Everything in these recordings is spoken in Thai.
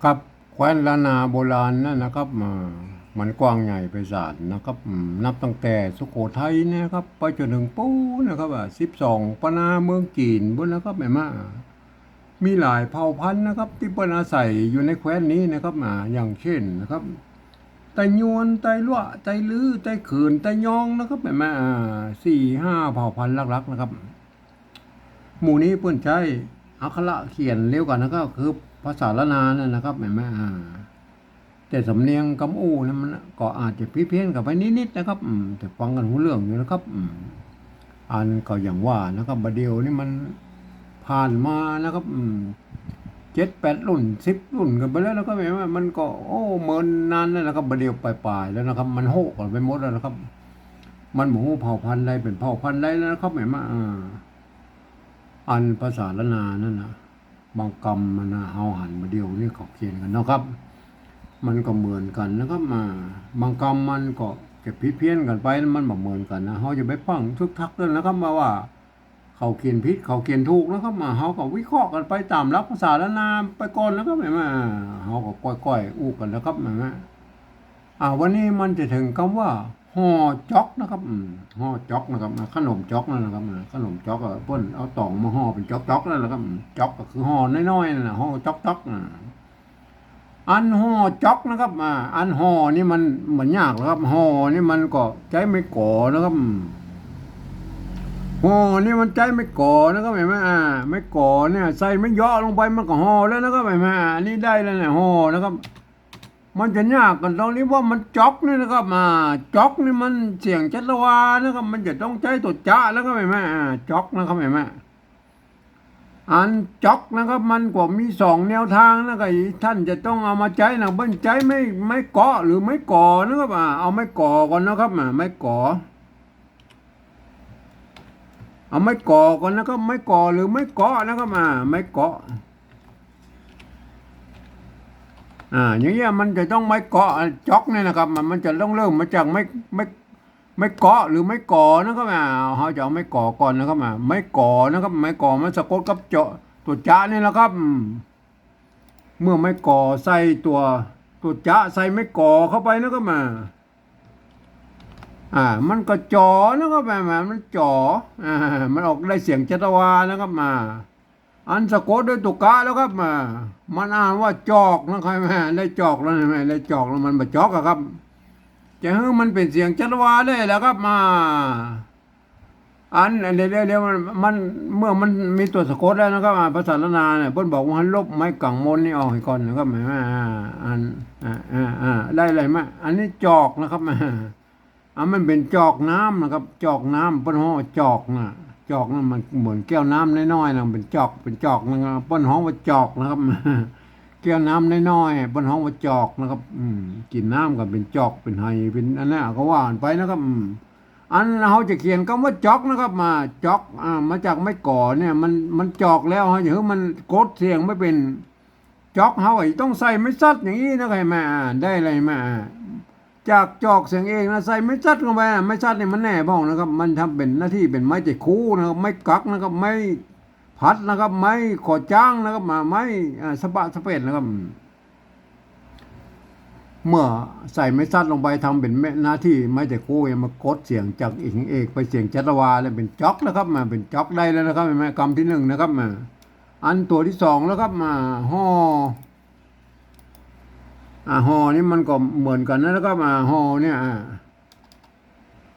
ครับแคว้นล้านนาโบราณนั่นนะครับมันกว้างใหญ่ไพศาลนะครับนับตั้งแต่สุโขทัยนะครับไปจนถึงปูนะครับ12ปนาเมืองจีนบนนะครับแม่มามีหลายเผ่าพันธุ์นะครับที่เป็นอาศัยอยู่ในแคว้นนี้นะครับอย่างเช่นนะครับไตยวนไตลั่วไตลื้อไตเขินไตยองนะครับแม่มา4-5เผ่าพันธุ์หลักๆนะครับ หมู่นี้เพื่อนใช้อักขระเขียนเร็วกว่านะครับคือภาษาละนานั่นนะครับแม่แม่แต่สำเนียงคำอู้นั้นมันก็อาจจะพิเพี้ยนกับไปนิดๆนะครับแต่ฟังกันหูเรื่องอยู่นะครับอันก็อย่างว่านะครับบดเดียวนี่มันผ่านมานะครับ7-8 รุ่น10 รุ่นกันไปแล้วแล้วก็แม่ว่ามันก็โอ้เมินนานแล้วนะครับบดเดียวปลายๆแล้วนะครับมันโหกันไปหมดแล้วนะครับมันหมูเผ่าพันธุ์ใดเป็นเผ่าพันธุ์ใดแล้วนะครับแม่มาอันภาษาละนานั่นนะบางกรรมมันนะเฮาหันมาเดียวนี่เขาเขียนกันนะครับมันก็เหมือนกันนะครับบางกรรมมันก็เก็บพิเพี้ยนกันไปมันแบบเหมือนกันนะเฮาจะไปฟังทุกทักเลยนะครับว่าเขาเขียนผิดเขาเขียนถูกนะครับเฮาก็วิเคราะห์กันไปตามหลักภาษาละนาไปก่อนแล้วก็ไม่มาเฮาก็ก้อยๆอู้กันแล้วครับแม่วันนี้มันจะถึงคำว่าห่อจ๊อกนะครับห่อจ๊อกนะครับขนมจ๊อกนั่นนะครับขนมจ๊อกเพิ่นเอาตองมาห่อเป็นจ๊อกจ๊อกนั่นแหละครับจ๊อกก็คือห่อน้อยๆนั่นนะห่อจ๊อกจ๊อกอันห่อจ๊อกนะครับอันห่อนี่มันเหมือนยากนะครับห่อนี่มันก็ใช้ไม่ก่อนะครับห่อนี่มันใจไม่ก่อนะครับเห็นไหมไม่ก่อเนี่ยใส่ไม่ย่อลงไปมันก็ห่อแล้วนะครับเห็นไหมอันนี้ได้แล้วเนี่ยห่อนะครับมันจะยากกันตรงนี้ว่ามันจ๊อกนี่นะครับจ๊อกนี่มันเสียงจัตวานะครับมันจะต้องใช้ตัวจ้าแล้วก็เห็นไหมจ๊อกนะครับเห็นไหมอันจ๊อกนะครับมันก็มี2 แนวทางนะครับท่านจะต้องเอามาใช้นะเบิ้ลใจไม่เกาะหรือไม่ก่อนะครับเอาไม่ก่อก่อนนะครับไม่ก่อเอาไม่ก่อก่อนนะครับไม่ก่อหรือไม่เกาะนะครับไม่เกาะอย่างเงี้ยมันจะต้องไม่เกาะจ๊อกเนี่ยนะครับมันจะต้องเริ่มมาจากไม่เกาะหรือไม่ก่อนะครับเขาจะเอาไม่ก่อก่อนนะครับไม่ก่อนะครับไม่ก่อมันสะกดกับเจาะตัวจ้านี่แหละครับเมื่อไม่ก่อใส่ตัวจ้าใส่ไม่ก่อเข้าไปนะครับมันก็จ่อนะครับมันจ่อมันออกได้เสียงจัตวานะครับอันสะกดด้วยตุกะแล้วครับมันอ่านว่าจอกนะครับได้จอกแล้วไหมได้จอกแล้วมันมาจอกอะครับจะให้มันเป็นเสียงจัตวาได้แล้วครับอันเดี๋ยวมันเมื่อมันมีตัวสะกดแล้วนะครับภาษาละนาเนี่ยเพิ่นบอกว่าให้ลบไม้กังมนนี่ออกให้ก่อนนะครับอันได้อะไรไหมอันนี้จอกนะครับมันเป็นจอกน้ำนะครับจอกน้ำเปิ้นห้องจอกนะจอกนั่นมันเหมือนแก้วน้ำน้อยๆนะเป็นจอกนะครับเปิ้นห้องว่าจอกนะครับแก้วน้ำน้อยๆเปิ้นห้องว่าจอกนะครับกินน้ำกับเป็นจอกเป็นไฮเป็นอันนั้นก็ว่าไปนะครับอันเขาจะเขียนคำว่าจอกนะครับจอกมาจากไม่ก่อเนี่ยมันจอกแล้วเขาอย่างมันกดเสียงไม่เป็นจอกเขาต้องใส่ไม่ซัดอย่างนี้นะครับแม่ได้อะไรแม่จากจอกเสียงเองนะใส่ไม่ซัดลงไปไม่ซัดเนี่ยมันแน่บ้องนะครับมันทำเป็นหน้าที่เป็นไม้เตะคู่นะครับไม่กักนะครับไม่พัดนะครับไม่ขอจ้างนะครับไม่สะบะสะเป็ดนะครับเมื่อใส่ไม่ซัดลงไปทำเป็นหน้าที่ไม้เตะคู่มากดเสียงจากเอกไปเสียงจัตวาแล้วเป็นจ็อกนะครับเป็นจ็อกได้แล้วนะครับเห็นไหมคำที่1นะครับอันตัวที่2แล้วครับห่อห่อนี่มันก็เหมือนกันนะแล้วก็ห่อเนี่ย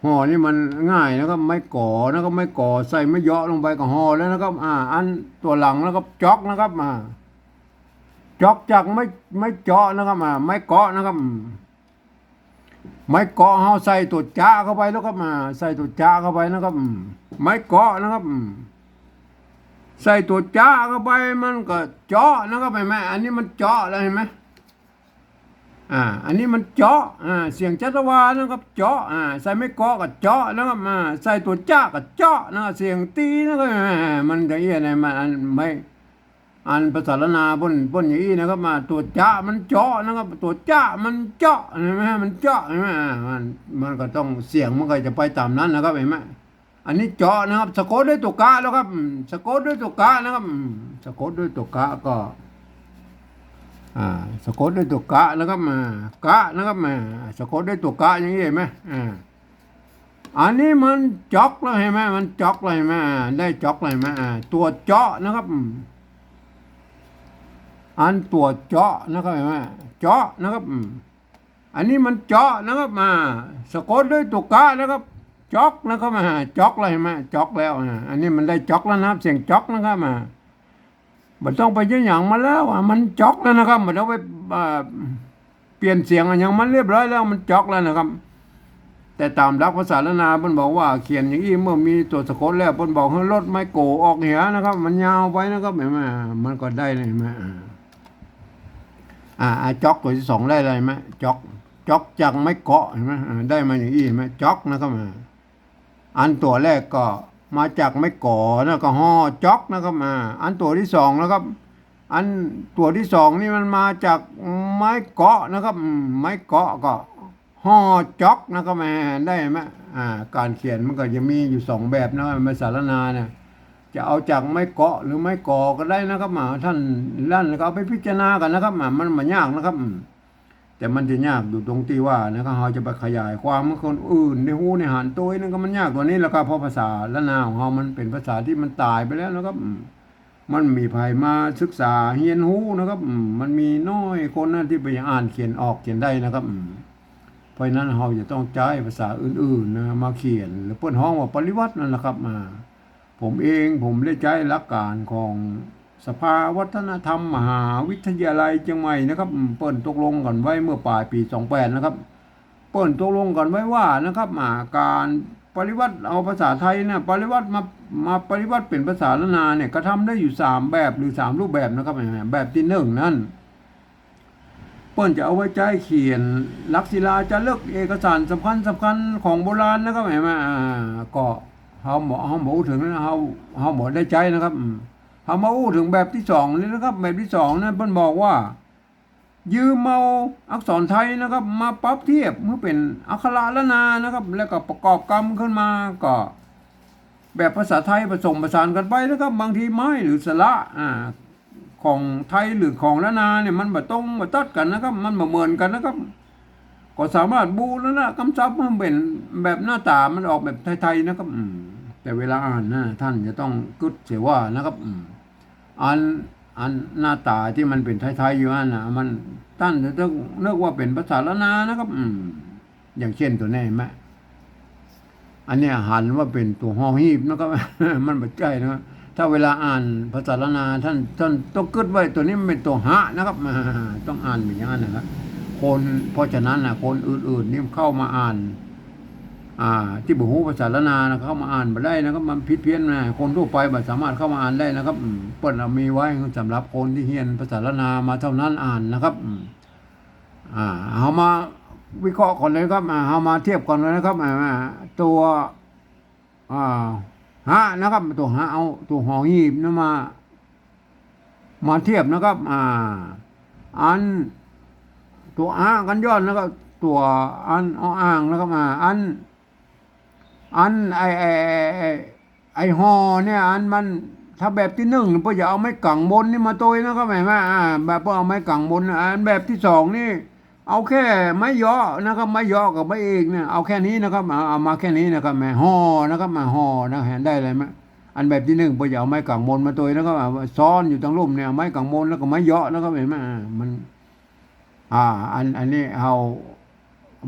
ห่อนี่มันง่ายนะครับไม่ก่อนะครับไม่ก่อใส่ไม่เยาะลงไปก็ห่อแล้วนะครับอันตัวหลังแล้วก็จ๊อกนะครับจ๊อกจากไม่เจาะนะครับไม่เกาะนะครับไม่เกาะเฮาใส่ตัวจ้าเข้าไปแล้วก็ใส่ตัวจ้าเข้าไปนะครับไม่เกาะนะครับใส่ตัวจ้าเข้าไปมันก็เจาะนะครับเห็นไหมอันนี้มันเจาะแล้วเห็นไหมอันนี้มันเจาะเสียงจัตวานะครับเจาะใส่ไม่เกาะกับเจาะนะครับใส่ตัวจ้ากับเจาะนะเสียงตีนะครับมันจะเอี้ยอะไรมันไม่อันภาษาละนาบนอย่างนี้นะครับตัวจ้ามันเจาะนะครับตัวจ้ามันเจาะเห็นไหมมันเจาะเห็นไหมมันก็ต้องเสียงมันก็จะไปตามนั้นนะครับเห็นไหมอันนี้เจาะนะครับสะกดด้วยตัวกะแล้วครับสะกดด้วยตัวกะนะครับสะกดด้วยตัวกะก็ สะกดด้วยตัวกะนะครับมากะนะครับมาสะกดด้วยตัวกะอย่างนี้เห็นไหมอันนี้มันจอกแล้วเห็นไหมมันจอกเลยไหมได้จอกเลยไหมตัวเจาะนะครับอันตัวเจาะนะครับเห็นไหมเจาะนะครับอันนี้มันเจาะนะครับมาสะกดด้วยตัวกะนะครับจอกนะครับมาจอกเลยเห็นไหมจอกแล้วอันนี้มันได้จอกแล้วนะครับเสียงจอกนะครับมามันต้องไปเยอะอย่างมาแล้วมันจอกแล้วนะครับมันต้องไปเปลี่ยนเสียงอย่างมันเรียบร้อยแล้วมันจอกแล้วนะครับแต่ตามหลักภาษาละนาเพิ่นบอกว่าเขียนอย่างนี้เมื่อมีตัวสะกดแล้วเพิ่นบอกให้ลดไม้โกออกเหียนะครับมันยาวไปนะครับเห็นไหมมันก็ได้เลยไหมจ็อกตัวที่สองได้เลยไหมจ็อกจากไม้เกาะเห็นไหมได้มาอย่างนี้เห็นไหมจ็อกนะครับอันตัวแรกก็มาจากไม้ก่อนะก็ห่อจ็อกนะครับอันตัวที่สองนะครับอันตัวที่สองนี่มันมาจากไม้เกาะนะครับไม้เกาะก็ห่อจ็อกนะครับได้ไหมการเขียนมันก็จะมีอยู่สองแบบนะครับภาษาละนาเนี่ยจะเอาจากไม้เกาะหรือไม้ก่อก็ได้นะครับท่านลั่นก็เอาไปพิจารณากันนะครับมันไม่ยากนะครับแต่มันจะยากอยู่ตรงที่ว่านะครับเราจะไปขยายความเมื่อคนอื่นในหูในหันตัวนั่นก็มันยากกว่านี้แล้วครับเพราะภาษาละนาของเรามันเป็นภาษาที่มันตายไปแล้วนะครับมันมีภัยมาศึกษาเฮียนหูนะครับมันมีน้อยคนนั่นที่ไปอ่านเขียนออกเขียนได้นะครับเพราะนั้นเราจะต้องใช้ภาษาอื่นๆนะมาเขียนหรือเปิ้นห้องว่าปริวัตินั่นแหละครับผมได้ใช้หลักการของสภาวัฒนธรรมมหาวิทยาลัยเชียงใหม่นะครับเปิ้นตกลงกันไว้เมื่อปลายปี28นะครับเปิ้นตกลงกันไว้ว่านะครับการปริวัติเอาภาษาไทยเนี่ยปริวัติมาปริวัติเป็นภาษาละนาเนี่ยก็ทำได้อยู่3แบบหรือ3รูปแบบนะครับแบบที่1นั่นเปิ้นจะเอาไว้ใช้เขียนลักษิลาจารึกเอกสารสำคัญของโบราณนะครับก็เขาบอกถึงนะเขาบอกได้ใจนะครับเขามาอู้ถึงแบบที่2นี่นะครับแบบที่2นั้นเพิ่นบอกว่ายืมเอาอักษรไทยนะครับมาปรับเทียบเมื่อเป็นอักขระละนานะครับแล้วก็ประกอบกรรมขึ้นมาก็แบบภาษาไทยผสมผสานกันไปนะครับบางทีไม้หรือสระของไทยหรือของละนาเนี่ยมันบ่ตรงบ่ตัดกันนะครับมันบ่เหมือนกันนะครับก็สามารถบูแล้วนะคำศัพท์มันเป็นแบบหน้าตามันออกแบบไทยๆนะครับแต่เวลาอ่านนะท่านจะต้องกึศเสียว่านะครับอันหน้าตาที่มันเป็นไทยๆอยู่นั่นนะมันท่านจะต้องเลือกว่าเป็นภาษาละนานะครับอย่างเช่นตัวนี้ไหมอันนี้หันว่าเป็นตัวหอหีบนะครับ มันไม่ใช่นะครับถ้าเวลาอ่านภาษาละนาท่านต้องกึศไว้ตัวนี้มันเป็นตัวหะนะครับต้องอ่านแบบนี้นะครับเพราะฉะนั้นนะคนอื่นๆนี่เข้ามาอ่านที่บุหูภาษาละนานะเข้ามาอ่านมาได้นะครับมันผิดเพี้ยนนะคนทั่วไปไม่สามารถเข้ามาอ่านได้นะครับเปิดมีไว้สำหรับคนที่เรียนภาษาละนามาเท่านั้นอ่านนะครับเอามาวิเคราะห์ก่อนเลยครับเอามาเทียบก่อนเลยนะครับตัวฮะนะครับตัวฮะเอาตัวหอหีบนะมาเทียบนะครับอันตัวกันย้อนนะครับตัวอันอ่างนะครับอันไอฮอเนี่ยอันมันถ้าแบบที่1พอจะเอาไม้กังบนนี่มาโตยนะครับแบบพอเอาไม้กังบนอันแบบที่2นี่เอาแค่ไม้ย่อนะครับไม้ย่อกับไม้เอกเนี่ยเอาแค่นี้นะครับเอามาแค่นี้นะครับฮอนะครับฮอนะเห็นได้เลยไหมอันแบบที่1พอจะเอาไม้กังบนมาโตยนะครับซ้อนอยู่ทั้งร่มเนี่ยไม้กังบนแล้วก็ไม้ย่อนะครับเห็นไหมมันอันนี้เขา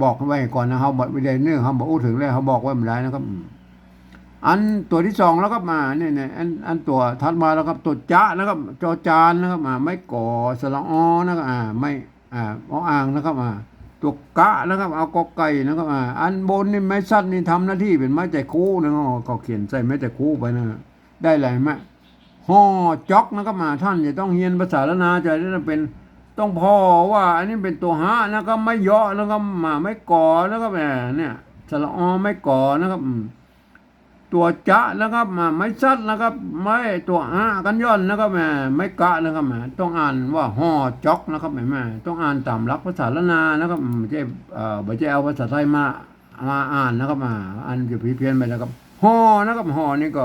บอกไว้ก่อนนะเขาบอกวิดีโอนึงเขาบอกอู้ถึงแล้วเขาบอกไว้ไม่ได้นะครับอันตัวที่2แล้วก็มาเนี่ยอันตัวถัดมาแล้วครับตัวจ้านะครับจอจานนะครับไม่ก่อสระอนะครับไม่อ่างนะครับตัวกะนะครับเอากอไก่นะครับอันบนนี่ไม้สั้นนี่ทำหน้าที่เป็นไม้ใจคู่นะครับก็เขียนใส่ไม้ใจคู่ไปนะได้อะไรไหมห่อจ็อกนะครับท่านจะต้องเรียนภาษาละนาจะได้เป็นต้องพอว่าอันนี้เป็นตัวหะนะครับไม่ย่อนะครับไม่ก่อนะครับเนี่ยสระอไม่ก่อนะครับตัวจะนะครับไม่ซัดนะครับไม่ตัวกันย้อนนะครับไม่กะนะครับต้องอ่านว่าห่อจ็อกนะครับต้องอ่านตามหลักภาษาละนานะครับไม่ใช่เอาภาษาไทยมาอ่านนะครับอันจะผิดเพี้ยนไปนะครับห่อนะครับห่อนี่ก็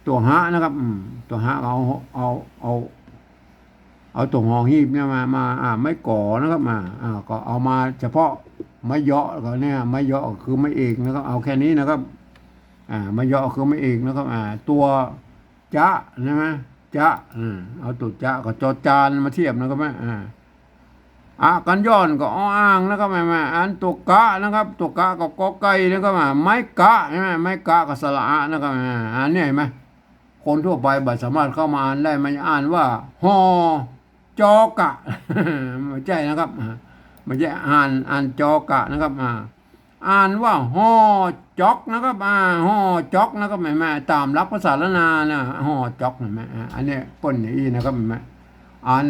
ตัวหะนะครับตัวหะเอา เอาตัวหอหีบเนี่ยมาไม่ก่อนะครับก็เอามาเฉพาะไม้เหยาะก็เนี่ยไม้เหยาะคือไม้เอกนะครับเอาแค่นี้นะครับไม้เหยาะคือไม้เอกนะครับตัวจ๊ะใช่ไหมจ๊ะเอาตัวจ๊ะกับจอจานมาเทียบนะครับกันย้อนก็อ้างนะครับแม่อันตัวกะนะครับตัวกะกับกอไก่นะครับไม้กะใช่ไหมไม้กะกับสระนะครับอันนี้เห็นไหมคนทั่วไปบัดสามารถเข้ามาอ่านได้มันอ่านว่าฮอจอกะไม่ใช่นะครับไม่ใช่อ่านจอกะนะครับอ่านว่าฮอจอกนะครับฮอจอกนะครับแม่ตามหลักภาษาละนานะฮอจอกเห็นไหมอันนี้ป้นอย่างนี้นะครับแม่อ่าน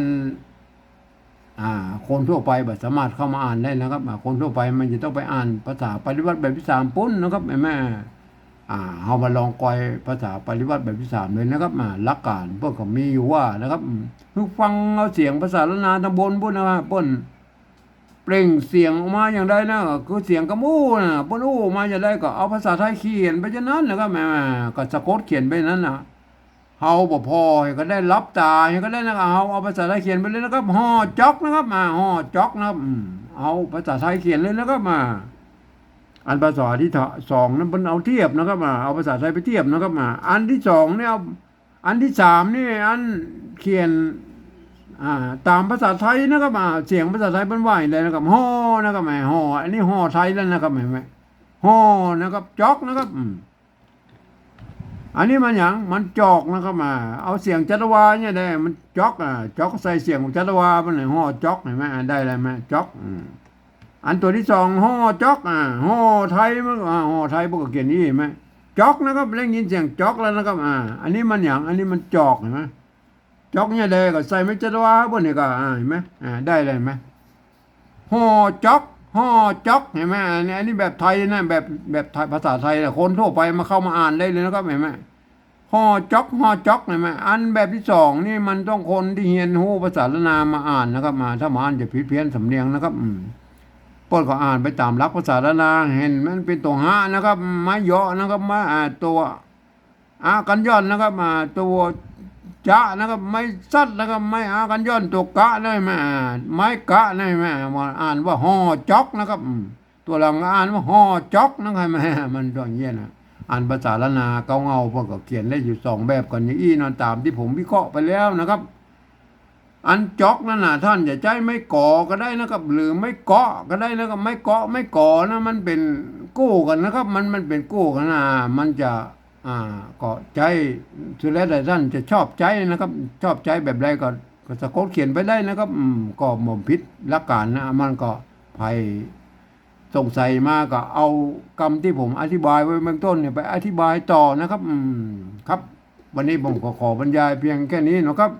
คนทั่วไปแบบสามารถเข้ามาอ่านได้นะครับคนทั่วไปมันจะต้องไปอ่านภาษาปริวัติแบบที่สามปุ้นนะครับแม่เอามาลองกอยภาษาปริวัติแบบที่สามเลยนะครับหลักการพวกก็มีอยู่ว่านะครับคือฟังเอาเสียงภาษาละนาตำบลปุ้นนะครับปุ้นเปล่งเสียงออกมาอย่างใดนะคือเสียงกระมู้นะปุ้นมาอย่างใดก็เอาภาษาไทยเขียนไปฉะนั้นนะครับก็สะกดเขียนไปนั้นนะเฮาบ่พอก็ได้รับตาก็ได้นะครับเอาภาษาไทยเขียนไปเลยนะครับฮอจอกนะครับฮอจอกนะครับเอาภาษาไทยเขียนเลยนะครับอันภาษาที่สองนั้นเป็นเอาเทียบนะครับเอาภาษาไทยไปเทียบนะครับอันที่สองเนี่ยอันที่สามนี่อันเขียนตามภาษาไทยนะครับเสียงภาษาไทยเป็นว่าอย่างไรนะครับฮอนะครับฮออันนี้ฮอไทยแล้วนะครับเห็นไหมฮอนะครับจอกนะครับอันนี้มันอย่างมันจอกนะครับเอาเสียงจัตวาเนี่ยได้มันจอกจอกใส่เสียงของจัตวาเป็นไหนห่อจอกเห็นไหมได้อะไรไหมจอกอันตัวที่สองห่อจอกห่อไทยมันห่อไทยพวกเขียนนี้เห็นไหมจอกนะครับได้ยินเสียงจอกแล้วนะครับอันนี้มันอย่างอันนี้มันจอกเห็นไหมจอกเนี่ยได้ก็ใส่ไม่จัตวาพวกนี้ก็เห็นไหมได้อะไรไหมห่อจอกห่อจอกเห็นไหมอันนี้แบบไทยนะแบบไทยภาษาไทยนะคนทั่วไปมาเข้ามาอ่านได้เลยนะครับเห็นไหมห่อจอกเห็นไหมอันแบบที่สองนี่มันต้องคนที่เรียนรู้ภาษาละนามาอ่านนะครับถ้ามาอ่านจะผิดเพี้ยนสำเนียงนะครับป้นก็อ่านไปตามหลักภาษาละนาเห็นมันเป็นตัวหะนะครับไม้เยาะนะครับมาตัวกันย้อนนะครับตัวจะนะครับไม่ซัดนะครับไม่กันย้อนตัวกะได้ไหมไม้กะได้ไหมมาอ่านว่าห่อจอกนะครับตัวหลังอ่านว่าห่อจอกนะครับมันตัวเงี้ยนะอ่านภาษาละนาเกาเงาพวกก็เขียนได้อยู่สองแบบกันอย่างอี้นอนตามที่ผมวิเคราะห์ไปแล้วนะครับอันจอกนั่นน่ะท่านจะใจไม่ก่อก็ได้นะครับหรือไม่เกาะก็ได้นะครับไม่เกาะไม่ก่อนะมันเป็นกู้กันนะครับมันเป็นกู้กันมันจะก็ใจสุดแล้วแต่ท่านจะชอบใจนะครับชอบใจแบบไรก็สะกดเขียนไปได้นะครับก็หม่อมพิษละการนะมันก็ภัยสงสัยมาก็เอากรรมที่ผมอธิบายไว้เบื้องต้นเนี่ยไปอธิบายต่อนะครับครับวันนี้ผมขอบรรยายเพียงแค่นี้นะครับ